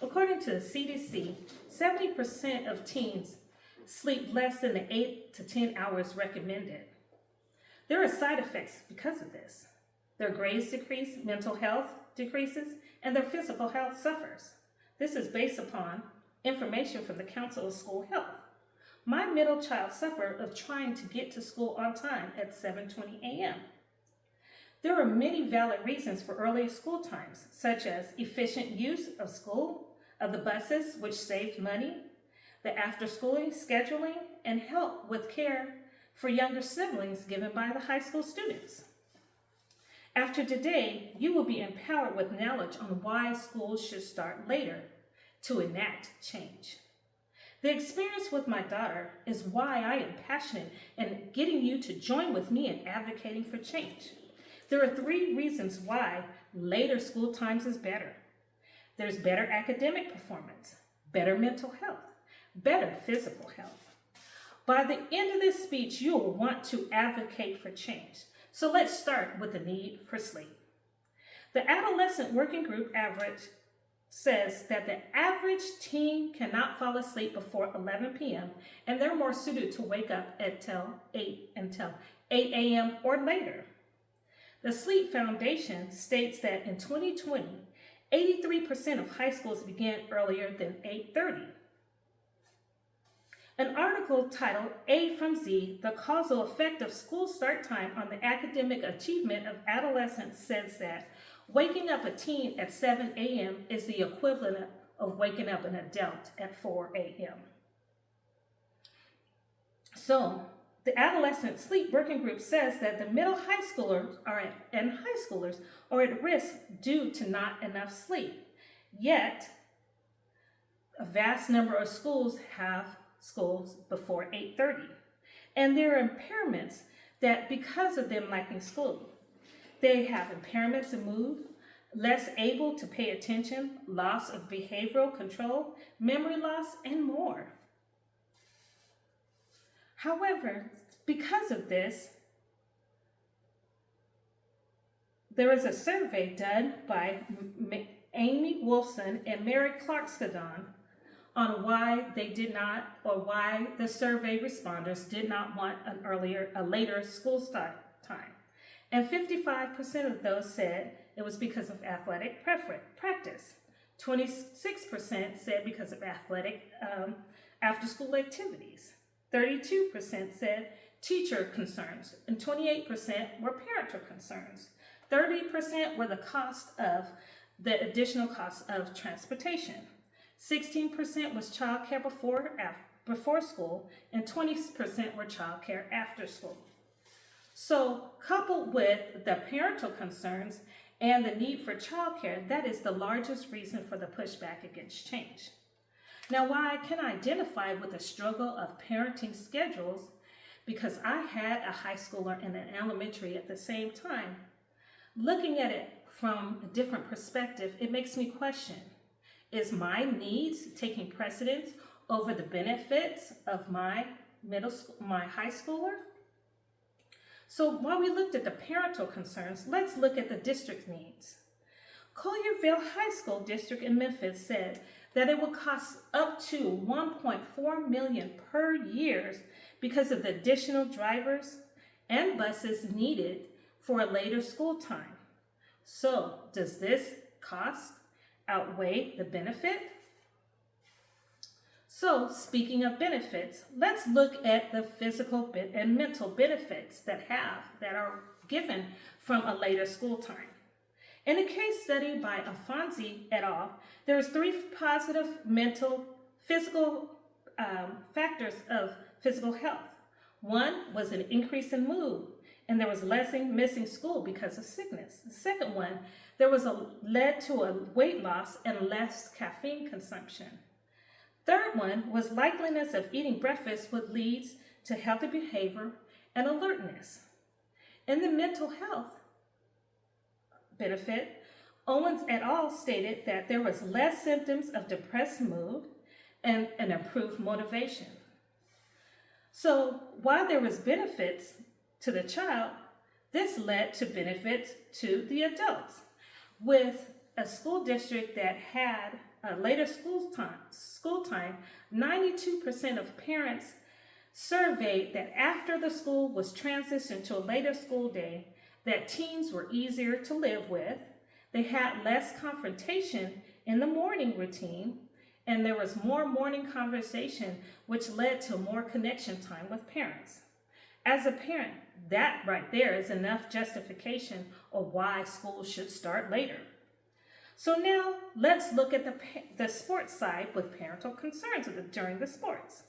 According to the CDC, 70% of teens sleep less than the 8 to 10 hours recommended. There are side effects because of this. Their grades decrease, mental health decreases, and their physical health suffers. This is based upon information from the Council of School Health. My middle child suffered of trying to get to school on time at 7:20 a.m. There are many valid reasons for earlier school times, such as efficient use of the buses, which saves money, the after-schooling scheduling, and help with care for younger siblings given by the high school students. After today, you will be empowered with knowledge on why schools should start later to enact change. The experience with my daughter is why I am passionate in getting you to join with me in advocating for change. There are 3 reasons why later school times is better. There's better academic performance, better mental health, better physical health. By the end of this speech, you will want to advocate for change. So let's start with the need for sleep. The Adolescent Working Group average says that the average teen cannot fall asleep before 11 p.m. and they're more suited to wake up until 8 a.m. or later. The Sleep Foundation states that in 2020, 83% of high schools began earlier than 8:30. An article titled A from Z, The Causal Effect of School Start Time on the Academic Achievement of Adolescents says that waking up a teen at 7 a.m. is the equivalent of waking up an adult at 4 a.m. So, the Adolescent Sleep Working Group says that the middle high schoolers and high schoolers are at risk due to not enough sleep. Yet, a vast number of schools have schools before 8:30. And there are impairments that because of them lacking school, they have impairments in mood, less able to pay attention, loss of behavioral control, memory loss, and more. However, because of this, there is a survey done by Amy Wolfson and Mary Clark-Skadon on why why the survey responders did not want a later school start time. And 55% of those said it was because of athletic practice. 26% said because of athletic after-school activities. 32% said teacher concerns, and 28% were parental concerns. 30% were the additional cost of transportation. 16% was childcare before school, and 20% were childcare after school. So, coupled with the parental concerns and the need for childcare, that is the largest reason for the pushback against change. Now, while I can identify with the struggle of parenting schedules, because I had a high schooler and an elementary at the same time, looking at it from a different perspective, it makes me question, is my needs taking precedence over the benefits of my high schooler? So while we looked at the parental concerns, let's look at the district needs. Collierville High School District in Memphis said that it would cost up to $1.4 million per year because of the additional drivers and buses needed for a later school time. So does this cost outweigh the benefit? So speaking of benefits, let's look at the physical and mental benefits that are given from a later school time. In a case study by Afonsi et al., there's 3 positive physical factors of physical health. One was an increase in mood, and there was less missing school because of sickness. The second one, led to a weight loss and less caffeine consumption. Third one was likeliness of eating breakfast, which leads to healthy behavior and alertness. In the mental health benefit, Owens et al. Stated that there was less symptoms of depressed mood and an improved motivation. So while there was benefits to the child, this led to benefits to the adults, with a school district that had a later school time, 92% of parents surveyed that after the school was transitioned to a later school day, that teens were easier to live with, they had less confrontation in the morning routine, and there was more morning conversation, which led to more connection time with parents. As a parent, that right there is enough justification of why school should start later. So now let's look at the sports side with parental concerns during the sports.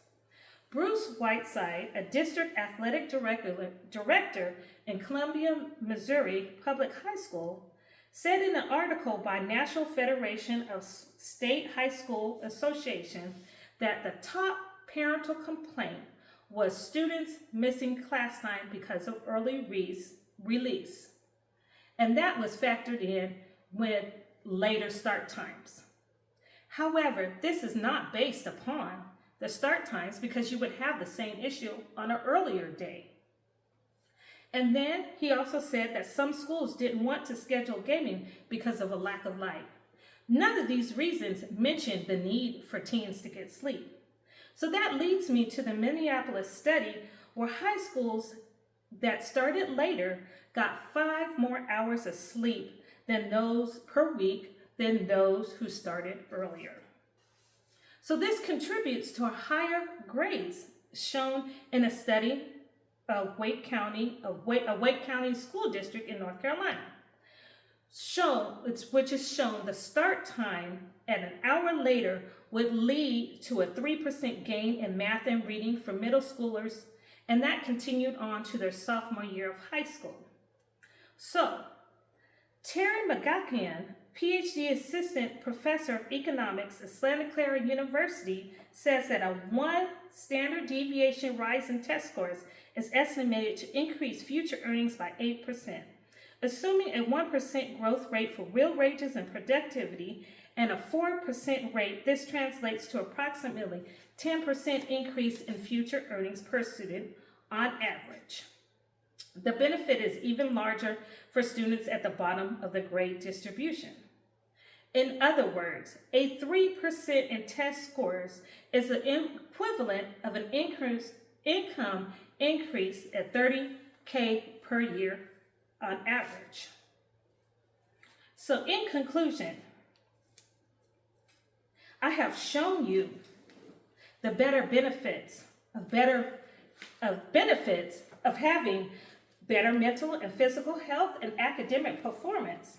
Bruce Whiteside, a district athletic director in Columbia, Missouri Public High School, said in an article by National Federation of State High School Association that the top parental complaint was students missing class time because of early release. And that was factored in with later start times. However, this is not based upon the start times because you would have the same issue on an earlier day. And then he also said that some schools didn't want to schedule gaming because of a lack of light. None of these reasons mentioned the need for teens to get sleep. So that leads me to the Minneapolis study where high schools that started later got 5 more hours of sleep than those per week than those who started earlier. So this contributes to higher grades shown in a study of Wake County School District in North Carolina, which is shown the start time at an hour later would lead to a 3% gain in math and reading for middle schoolers, and that continued on to their sophomore year of high school. So, Terry McGuckian, PhD assistant professor of economics at Santa Clara University, says that a 1 standard deviation rise in test scores is estimated to increase future earnings by 8%. Assuming a 1% growth rate for real wages and productivity and a 4% rate, this translates to approximately 10% increase in future earnings per student on average. The benefit is even larger for students at the bottom of the grade distribution. In other words, a 3% in test scores is the equivalent of an income increase at $30,000 per year on average. So in conclusion, I have shown you the benefits of having better mental and physical health and academic performance.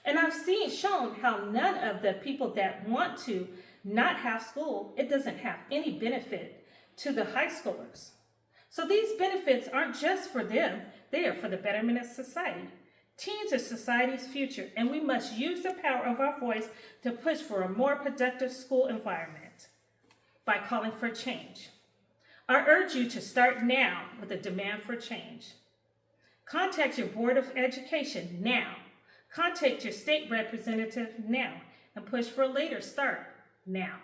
And I've shown how none of the people that want to not have school, it doesn't have any benefit to the high schoolers. So these benefits aren't just for them, they are for the betterment of society. Teens are society's future, and we must use the power of our voice to push for a more productive school environment by calling for change. I urge you to start now with a demand for change. Contact your Board of Education now. Contact your state representative now and push for a later start now.